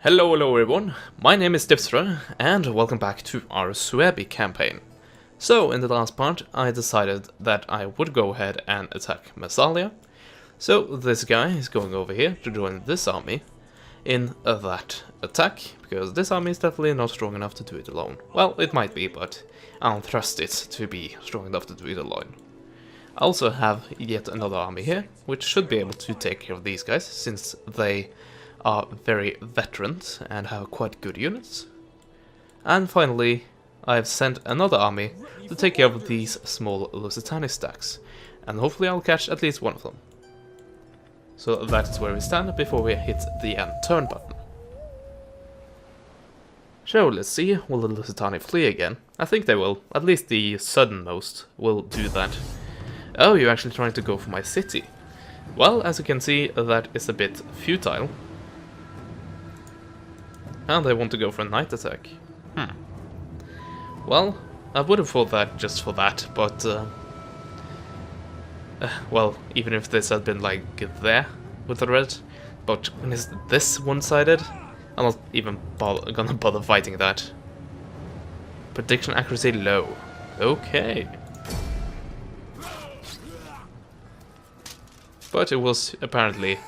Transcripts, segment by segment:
Hello everyone, my name is Dipstra, and welcome back to our Suebi campaign. So, in the last part, I decided that I would go ahead and attack Massalia. So, this guy is going over here to join this army in that attack, because this army is definitely not strong enough to do it alone. Well, it might be, but I don't trust it to be strong enough to do it alone. I also have yet another army here, which should be able to take care of these guys, since they are very veterans and have quite good units. And finally, I've sent another army to take care of these small Lusitania stacks, and hopefully I'll catch at least one of them. So that's where we stand before we hit the end turn button. So let's see, will the Lusitania flee again? I think they will, at least the southernmost will do that. Oh, you're actually trying to go for my city. Well, as you can see, that is a bit futile. And they want to go for a night attack. Well, I would have thought that just for that, but well, even if this had been like there with the red, but when is this one-sided? I'm not even gonna bother fighting that. Prediction accuracy low. Okay. But it was apparently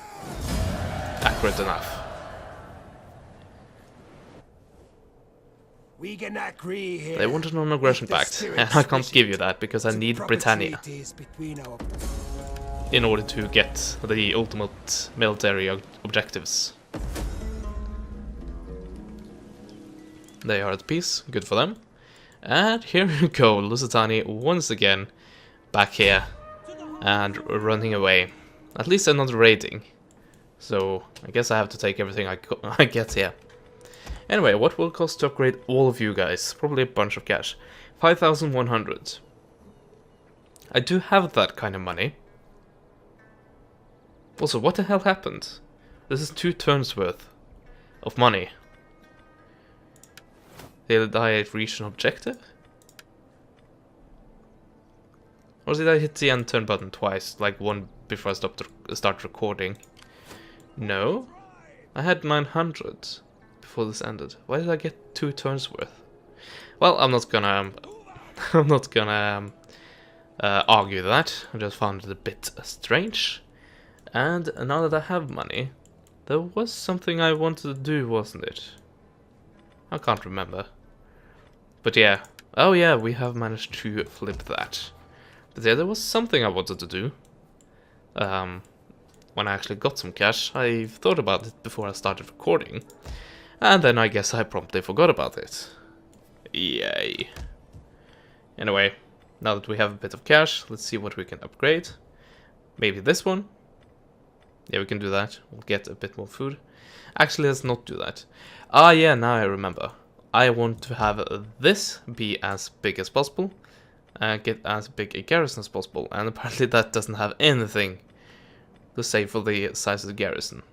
accurate enough. We can agree here. They want a non-aggression pact, and I can't give you that because I need Britannia in order to get the ultimate military objectives. They are at peace, good for them. And here we go, Lusitania once again back here and running away. At least they're not raiding, so I guess I have to take everything I get here. Anyway, what will it cost to upgrade all of you guys? Probably a bunch of cash. 5,100. I do have that kind of money. Also, what the hell happened? This is 2 turns worth of money. Did I reach an objective? Or did I hit the end turn button twice, like one before I start recording? No? I had 900 before this ended. Why did I get 2 turns worth? Well, I'm not gonna argue that. I just found it a bit strange. And now that I have money, there was something I wanted to do, wasn't it? I can't remember. But yeah. Oh yeah, we have managed to flip that. But yeah, there was something I wanted to do. When I actually got some cash, I thought about it before I started recording. And then I guess I promptly forgot about it. Yay. Anyway, now that we have a bit of cash, let's see what we can upgrade. Maybe this one? Yeah, we can do that. We'll get a bit more food. Actually, let's not do that. Ah, yeah, now I remember. I want to have this be as big as possible. Get as big a garrison as possible. And apparently that doesn't have anything to say for the size of the garrison.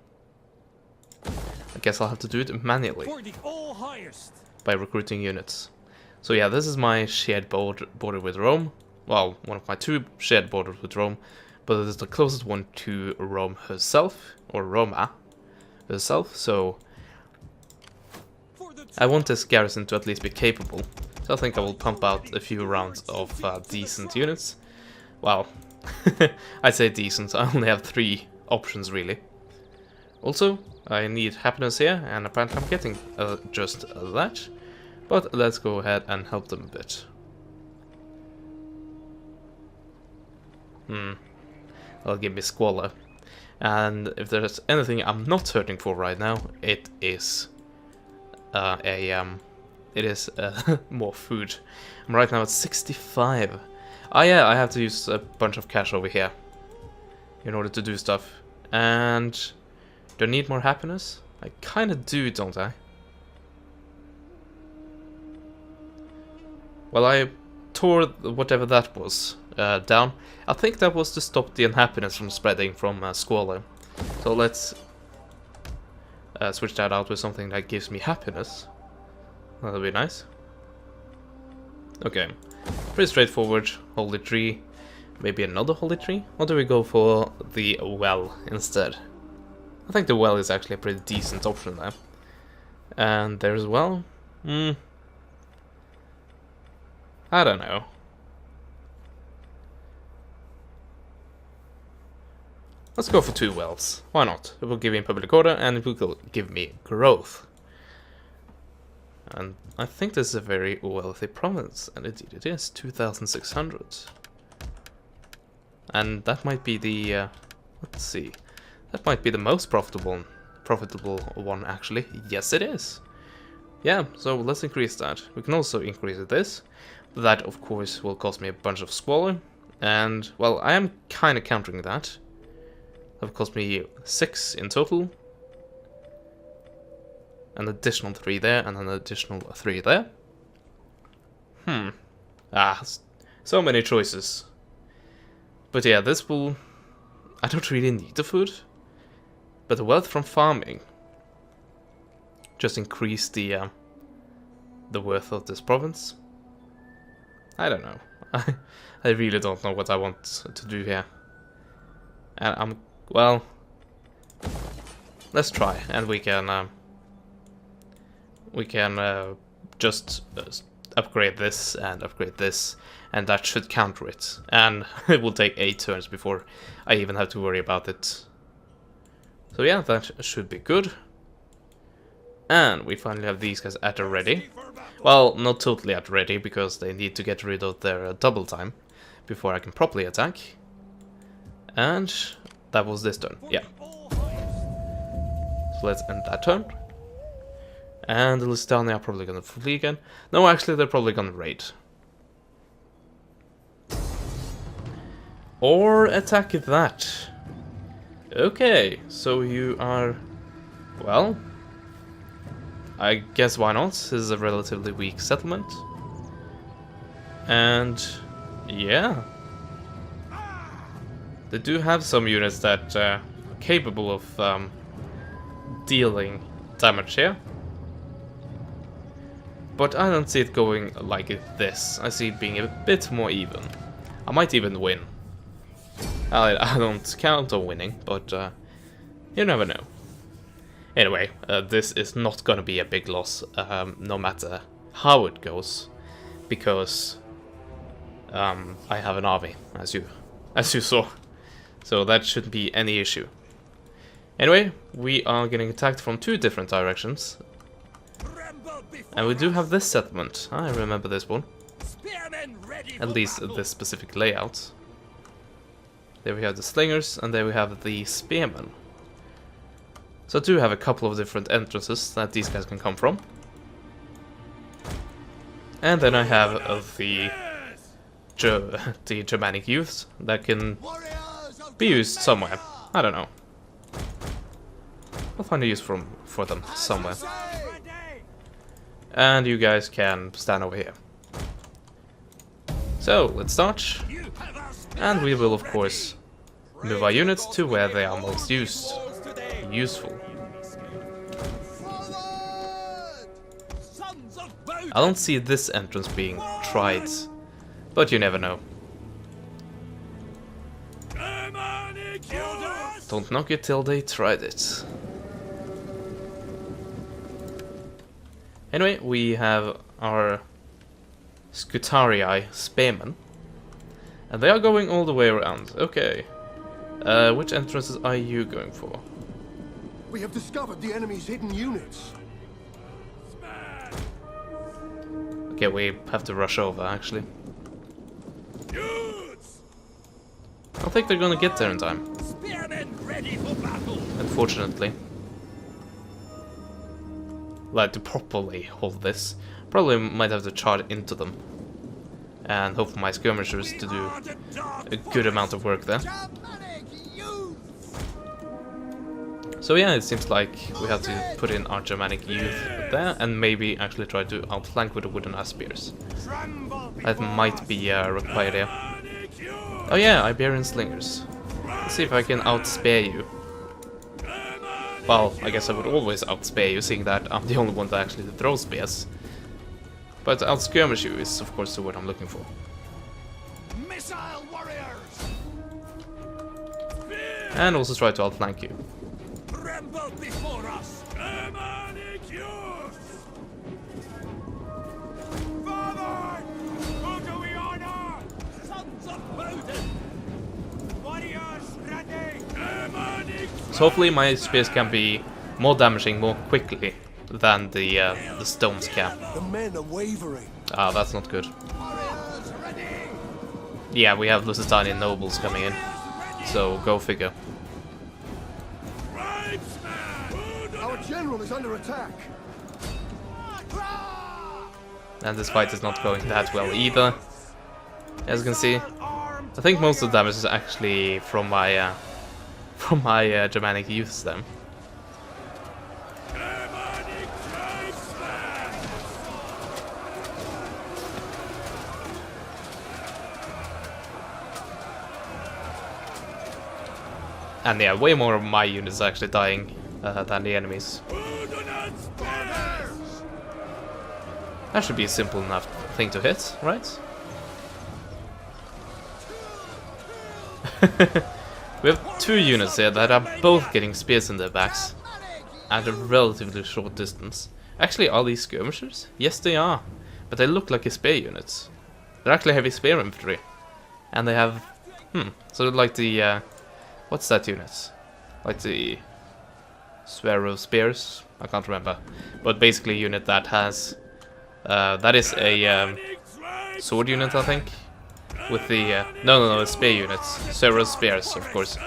I guess I'll have to do it manually by recruiting units. So yeah, this is my shared border with Rome. Well, one of my 2 shared borders with Rome, but it is the closest one to Rome herself, or Roma herself, so I want this garrison to at least be capable. So I think I will pump out a few rounds of decent units. Well, I'd say decent, I only have 3 options really. Also, I need happiness here, and apparently I'm getting just that. But let's go ahead and help them a bit. That'll give me squalor. And if there's anything I'm not hurting for right now, it is more food. I'm right now at 65. Ah yeah, I have to use a bunch of cash over here in order to do stuff. And do I need more happiness? I kinda do, don't I? Well, I tore whatever that was down. I think that was to stop the unhappiness from spreading from squalor. So let's switch that out with something that gives me happiness. That'll be nice. Okay, pretty straightforward. Holy tree. Maybe another holy tree? Or do we go for the well instead? I think the well is actually a pretty decent option there. And there as well. I don't know. Let's go for 2 wells. Why not? It will give me public order and it will give me growth. And I think this is a very wealthy province, and indeed it is, 2,600. And that might be the, let's see, that might be the most profitable one actually. Yes, it is. Yeah, so let's increase that. We can also increase this. That, of course, will cost me a bunch of squalor. And, well, I am kind of countering that. That will cost me 6 in total. An additional 3 there, and an additional 3 there. So many choices. But yeah, this will... I don't really need the food. But the wealth from farming just increase the worth of this province. I don't know. I really don't know what I want to do here. And well, let's try, and we can just upgrade this, and that should counter it. And it will take 8 turns before I even have to worry about it. So yeah, that should be good. And we finally have these guys at the ready. Well, not totally at ready, because they need to get rid of their double time before I can properly attack. And that was this turn, yeah. So let's end that turn. And the Lusitania are probably gonna flee again. No, actually, they're probably gonna raid. Or attack that. Okay, so you are... Well... I guess why not? This is a relatively weak settlement. And... yeah. They do have some units that are capable of dealing damage here. But I don't see it going like this. I see it being a bit more even. I might even win. I don't count on winning, but you never know. Anyway, this is not gonna be a big loss, no matter how it goes, because I have an army, as you saw. So that shouldn't be any issue. Anyway, we are getting attacked from 2 different directions. And we do have this settlement. I remember this one. At least this specific layout. There we have the slingers, and there we have the spearmen. So I do have a couple of different entrances that these guys can come from. And then I have the Germanic youths that can be used somewhere. I don't know. I'll find a use for them somewhere. And you guys can stand over here. So, let's start. And we will, of course, move our units to where they are most useful. I don't see this entrance being tried, but you never know. Don't knock it till they tried it. Anyway, we have our Scutarii spearmen, and they are going all the way around. Okay. Which entrances are you going for? We have discovered the enemy's hidden units. Okay, we have to rush over, actually. I don't think they're gonna get there in time. Unfortunately. Like, to properly hold this, probably might have to charge into them. And hope for my skirmishers to do a good amount of work there. So yeah, it seems like we have to put in our Germanic youth there, and maybe actually try to outflank with the wooden spears. That might be required here. Oh yeah, Iberian slingers. Let's see if I can outspear you. Well, I guess I would always outspear you, seeing that I'm the only one that actually throws spears. But outskirmish you is, of course, the word I'm looking for. Missile warriors! And also try to outflank you. Tremble before us! Germanic youth! hopefully my spears can be more damaging more quickly than the stones can. The men are wavering. Ah, that's not good. Yeah, we have Lusitanian nobles coming in, so go figure. Our general is under attack. And this fight is not going that well either, as you can see. I think most of the damage is actually from my Germanic youths then. And yeah, way more of my units are actually dying than the enemies. That should be a simple enough thing to hit, right? We have two units here that are both getting spears in their backs at a relatively short distance. Actually, are these skirmishers? Yes, they are. But they look like a spear units. They're actually heavy spear infantry. And they have... so like the... what's that unit? Like the... Swero Spears? I can't remember. But basically a unit that has... that is a sword unit, I think. With the... no, it's spear units. Swero Spears, of course.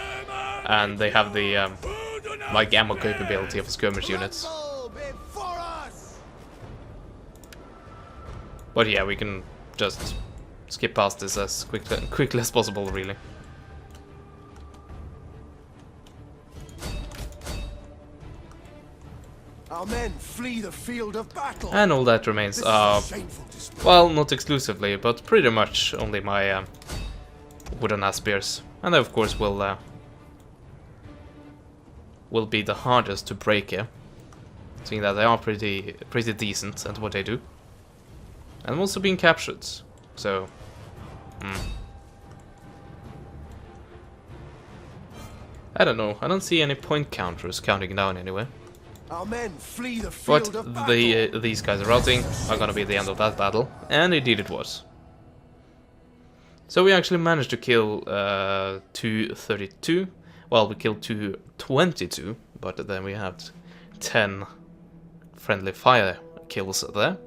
And they have the... like ammo capability of skirmish units. But yeah, we can just skip past this as quickly as possible, really. Our men flee the field of battle. And all that remains are, well, not exclusively, but pretty much only my wooden ass spears. And they, of course, will be the hardest to break here, seeing that they are pretty decent at what they do. And I'm also being captured, so... I don't know, I don't see any point counters counting down anyway. Our men flee the field But of battle. these guys are routing are gonna be the end of that battle, and indeed it was. So we actually managed to kill 232. Well, we killed 222, but then we had 10 friendly fire kills there.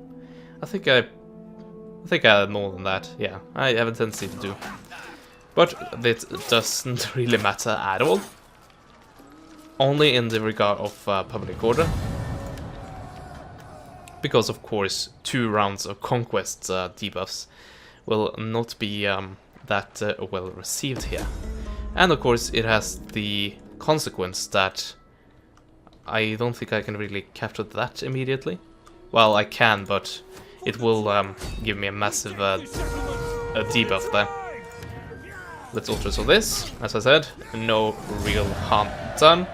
I think I had more than that. Yeah, I have a tendency to do. But it doesn't really matter at all. Only in the regard of public order. Because, of course, 2 rounds of conquest debuffs will not be that well received here. And, of course, it has the consequence that I don't think I can really capture that immediately. Well, I can, but it will give me a massive debuff there. Let's ultra so this. As I said, no real harm done.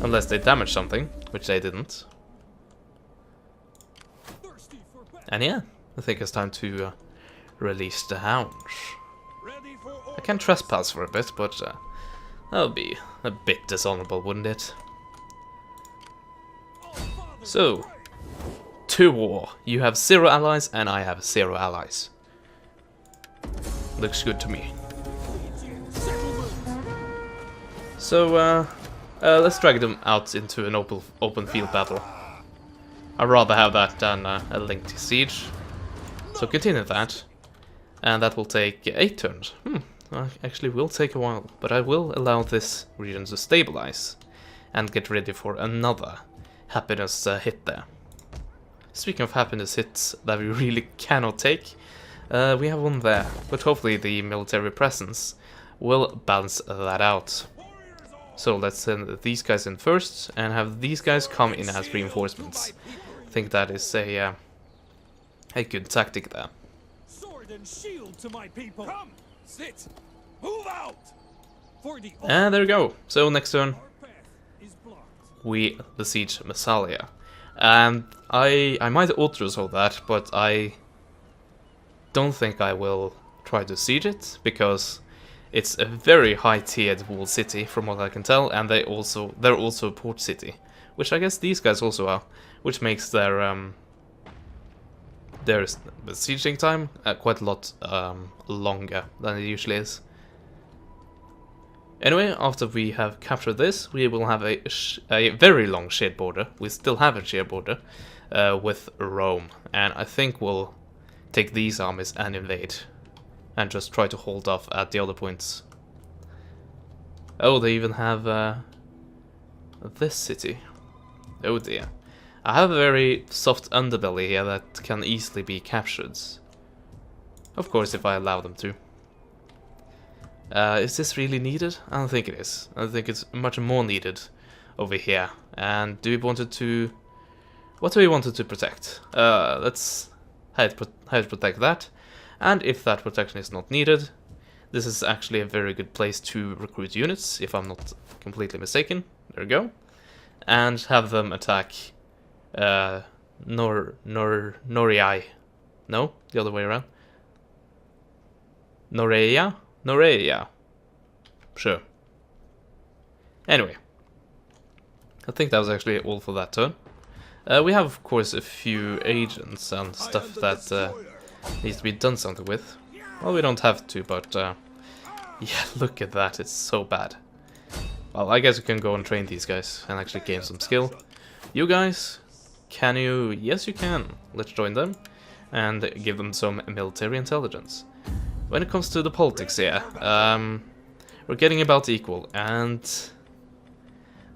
Unless they damage something, which they didn't. And yeah, I think it's time to release the hounds. I can trespass for a bit, but that would be a bit dishonorable, wouldn't it? So, to war. You have 0 allies, and I have 0 allies. Looks good to me. So, let's drag them out into an open field battle. I'd rather have that than a lengthy siege. So continue that. And that will take 8 turns. Actually will take a while, but I will allow this region to stabilize. And get ready for another happiness hit there. Speaking of happiness hits that we really cannot take, we have one there. But hopefully the military presence will balance that out. So let's send these guys in first, and have these guys come in as reinforcements. I think that is a good tactic there. Sword and shield to my people. Come, sit, move out. For the And there we go. So next turn, our path is blocked. we besiege Massalia. And I might auto-resolve that, but I don't think I will try to siege it, because it's a very high-tiered walled city, from what I can tell, and they're also a port city, which I guess these guys also are, which makes their sieging time quite a lot longer than it usually is. Anyway, after we have captured this, we will have a very long shared border. We still have a shared border with Rome, and I think we'll take these armies and invade, and just try to hold off at the other points. Oh, they even have this city. Oh dear. I have a very soft underbelly here that can easily be captured. Of course, if I allow them to. Is this really needed? I don't think it is. I think it's much more needed over here. And do we want it to... What do we want it to protect? Let's how to protect that. And if that protection is not needed, this is actually a very good place to recruit units, if I'm not completely mistaken. There we go. And have them attack Noreia. No, the other way around. Noreia? Noreia. Sure. Anyway. I think that was actually all for that turn. We have, of course, a few agents and stuff that needs to be done something with. Well, we don't have to, but yeah, look at that, it's so bad. Well, I guess we can go and train these guys and actually gain some skill. You guys, can you? Yes, you can. Let's join them and give them some military intelligence. When it comes to the politics here, we're getting about equal, and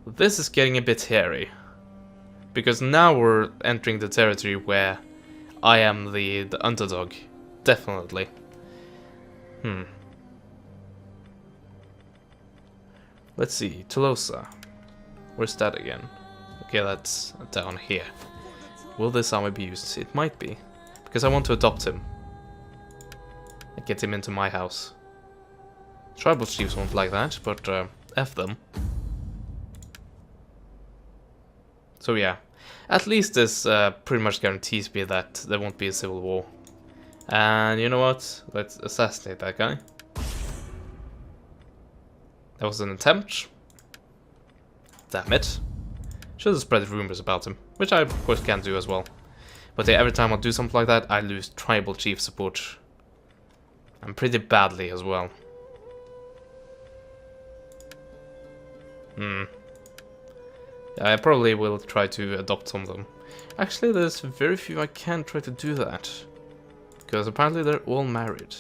this is getting a bit hairy. Because now we're entering the territory where I am the underdog. Definitely. Let's see, Tolosa. Where's that again? Okay, that's down here. Will this army be used? It might be. Because I want to adopt him. And get him into my house. Tribal chiefs won't like that, but F them. So yeah, at least this pretty much guarantees me that there won't be a civil war. And you know what? Let's assassinate that guy. That was an attempt. Damn it. Should have spread rumors about him, which I of course can do as well. But yeah, every time I do something like that, I lose tribal chief support. And pretty badly as well. I probably will try to adopt some of them. Actually, there's very few I can try to do that. Because apparently they're all married.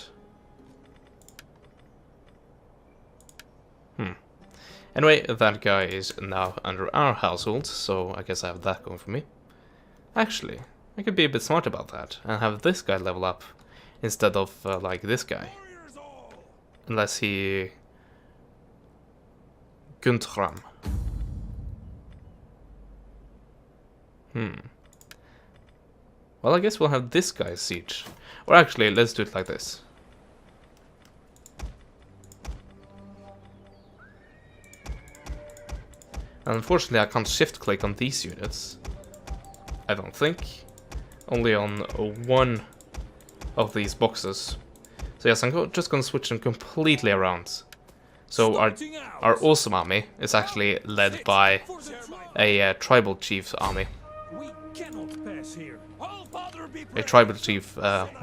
Anyway, that guy is now under our household, so I guess I have that going for me. Actually, I could be a bit smart about that and have this guy level up instead of like this guy. Unless he... Guntram. Well, I guess we'll have this guy siege. Or actually, let's do it like this. And unfortunately, I can't shift-click on these units. I don't think. Only on one of these boxes. So yes, I'm just going to switch them completely around. So our awesome army is actually led by a tribal chief's army. A tribal chief, no,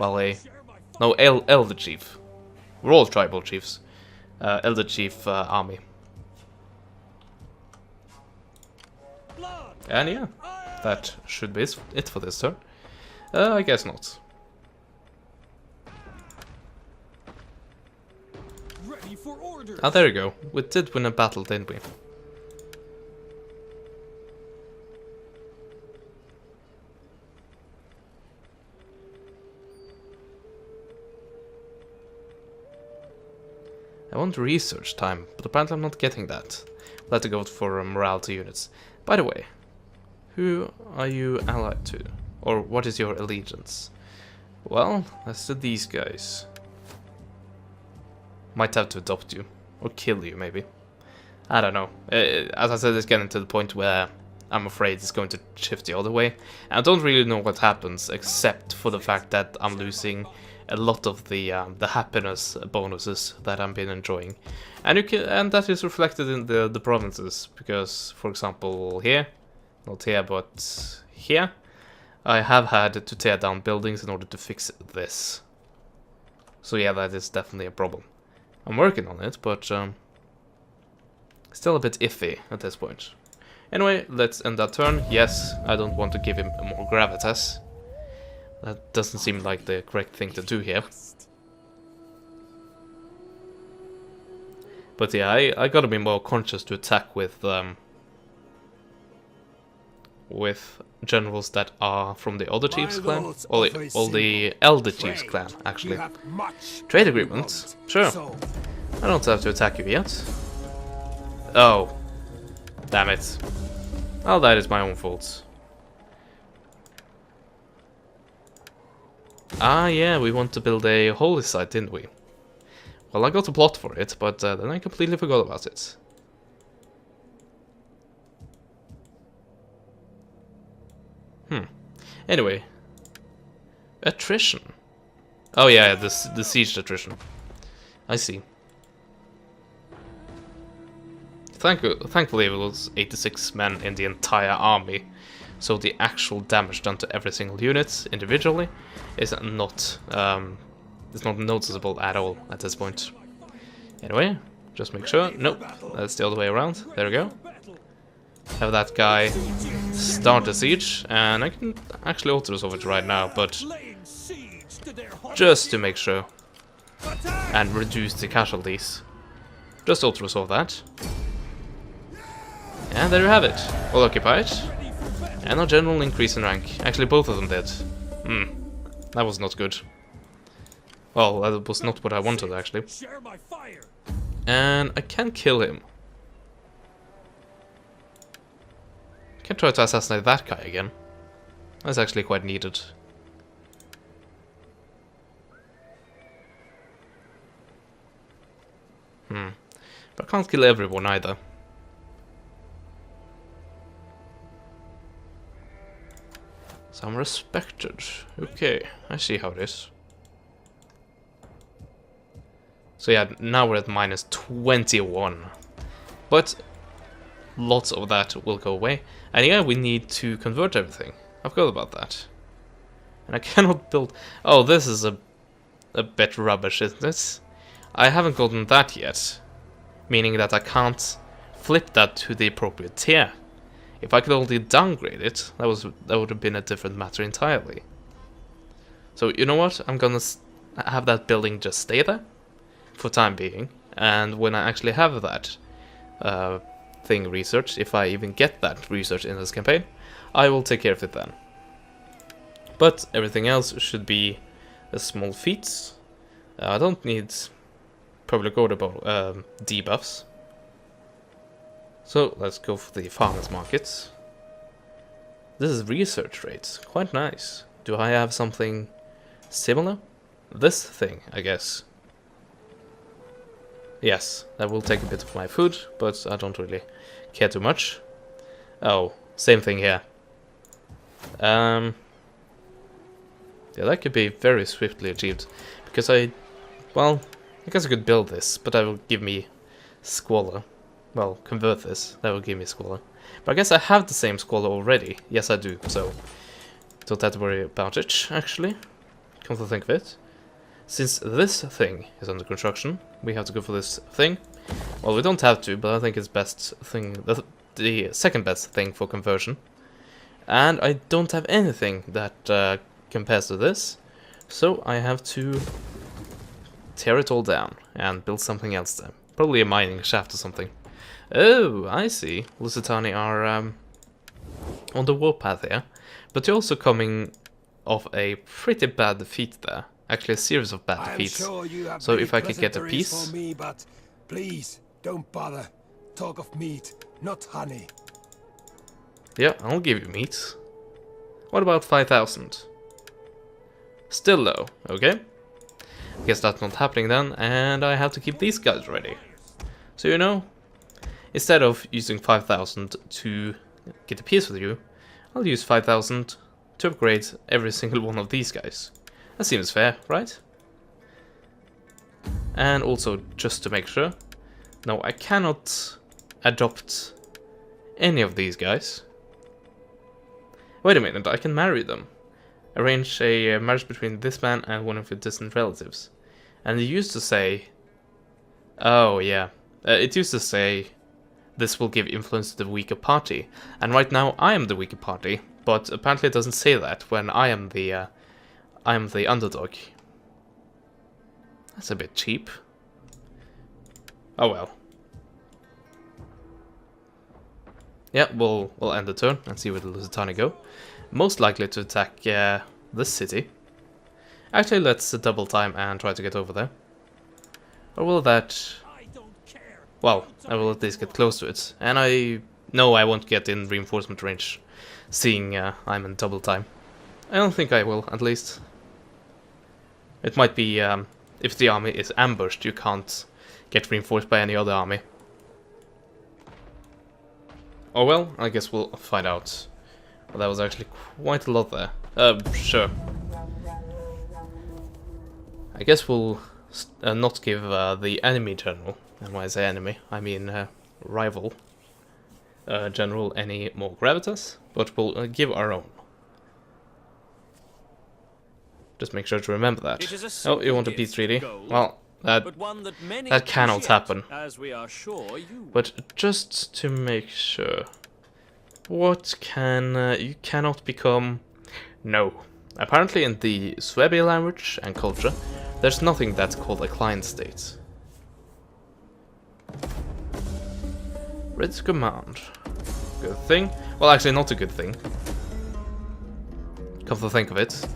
elder chief. We're all tribal chiefs. Elder chief army. And yeah, that should be it for this turn. I guess not. Ah, there you go. We did win a battle, didn't we? I want research time, but apparently I'm not getting that. I'll have to go for morality units. By the way, who are you allied to? Or what is your allegiance? Well, let's do these guys. Might have to adopt you. Or kill you, maybe. I don't know. As I said, it's getting to the point where I'm afraid it's going to shift the other way. And I don't really know what happens, except for the fact that I'm losing a lot of the happiness bonuses that I've been enjoying. And that is reflected in the provinces. Because, for example, here, not here, but here, I have had to tear down buildings in order to fix this. So yeah, that is definitely a problem. I'm working on it, but Still a bit iffy at this point. Anyway, let's end that turn. Yes, I don't want to give him more gravitas. That doesn't seem like the correct thing to do here. But yeah, I gotta be more conscious to attack with generals that are from the other chief's clan, or the elder chief's clan, actually. Trade agreement? Sure. I don't have to attack you yet. Oh. Damn it. Well, that is my own fault. Ah, yeah, we want to build a holy site, didn't we? Well, I got a plot for it, but then I completely forgot about it. Anyway. Attrition. Oh yeah, the siege attrition. I see. Thankfully it was 86 men in the entire army, so the actual damage done to every single unit individually is not noticeable at all at this point. Anyway, just make sure. Nope, that's the other way around. There we go. Have that guy start the siege, and I can actually auto-resolve it right now, but just to make sure and reduce the casualties, just auto-resolve that. And there you have it, all occupied, and a general increase in rank. Actually, both of them did. That was not good. Well, that was not what I wanted, actually. And I can kill him. Can try to assassinate that guy again. That's actually quite needed. But I can't kill everyone either. So I'm respected. Okay, I see how it is. So yeah, now we're at minus 21. But lots of that will go away. And yeah, we need to convert everything. I forgot about that. And I cannot build... Oh, this is a bit rubbish, isn't it? I haven't gotten that yet. Meaning that I can't flip that to the appropriate tier. If I could only downgrade it, that would have been a different matter entirely. So, you know what? I'm gonna have that building just stay there for time being. And when I actually have that thing researched, if I even get that research in this campaign, I will take care of it then. But everything else should be a small feats. I don't need probably quotable debuffs. So let's go for the farmers markets. This is research rates, quite nice. Do I have something similar? This thing, I guess. Yes, that will take a bit of my food, but I don't really care too much. Oh, same thing here. Yeah, that could be very swiftly achieved, because well, I guess I could build this, but that will give me squalor. Well, convert this, that will give me squalor. But I guess I have the same squalor already. Yes, I do, so don't have to worry about it, actually. Come to think of it. Since this thing is under construction, we have to go for this thing. Well, we don't have to, but I think it's best thing, the second best thing for conversion. And I don't have anything that compares to this, so I have to tear it all down and build something else there. Probably a mining shaft or something. Oh, I see. Lusitania are on the warpath here, but you're also coming off a pretty bad defeat there. Actually, a series of bad defeats. Sure so if I could get a piece... For me, but please, don't bother. Talk of meat, not honey. Yeah, I'll give you meat. What about 5,000? Still low, okay. Guess that's not happening then, and I have to keep these guys ready. So you know, instead of using 5,000 to get a piece with you, I'll use 5,000 to upgrade every single one of these guys. That seems fair, right? And also, just to make sure, no, I cannot adopt any of these guys. Wait a minute, I can marry them. Arrange a marriage between this man and one of your distant relatives. And it used to say... Oh, yeah. It used to say this will give influence to the weaker party. And right now I am the weaker party, but apparently it doesn't say that when I am the underdog. That's a bit cheap. Oh well. Yeah, we'll end the turn and see where the Lusitania go. Most likely to attack this city. Actually, let's double time and try to get over there. Or will that... Well, I will at least get close to it. And I know I won't get in reinforcement range, seeing I'm in double time. I don't think I will, at least. It might be, if the army is ambushed, you can't get reinforced by any other army. Oh well, I guess we'll find out. Well, that was actually quite a lot there. Sure. I guess we'll not give the enemy general, and when I say enemy, I mean rival general any more gravitas, but we'll give our own. Just make sure to remember that. Oh, you want a peace treaty? Well, that cannot happen. As we are sure you... But just to make sure, what can you cannot become? No. Apparently, in the Suebi language and culture, there's nothing that's called a client state. Ready to command. Good thing. Well, actually, not a good thing. Come to think of it.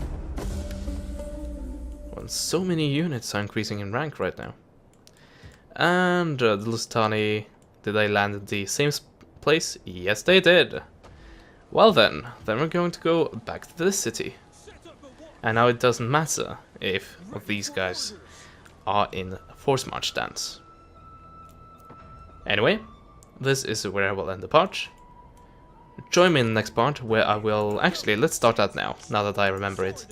Well, so many units are increasing in rank right now. And the Lusitania, did they land in the same place? Yes, they did. Well then we're going to go back to this city. And now it doesn't matter if these guys are in force march stance. Anyway, this is where I will end the part. Join me in the next part where I will... Actually, let's start that now that I remember it.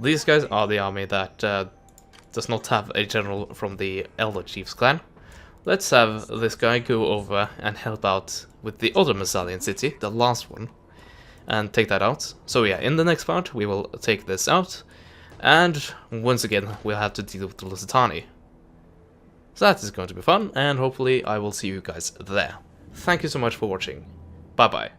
These guys are the army that does not have a general from the Elder Chief's clan. Let's have this guy go over and help out with the other Massalian city, the last one, and take that out. So yeah, in the next part we will take this out, and once again we'll have to deal with the Lusitania. So that is going to be fun, and hopefully I will see you guys there. Thank you so much for watching. Bye bye.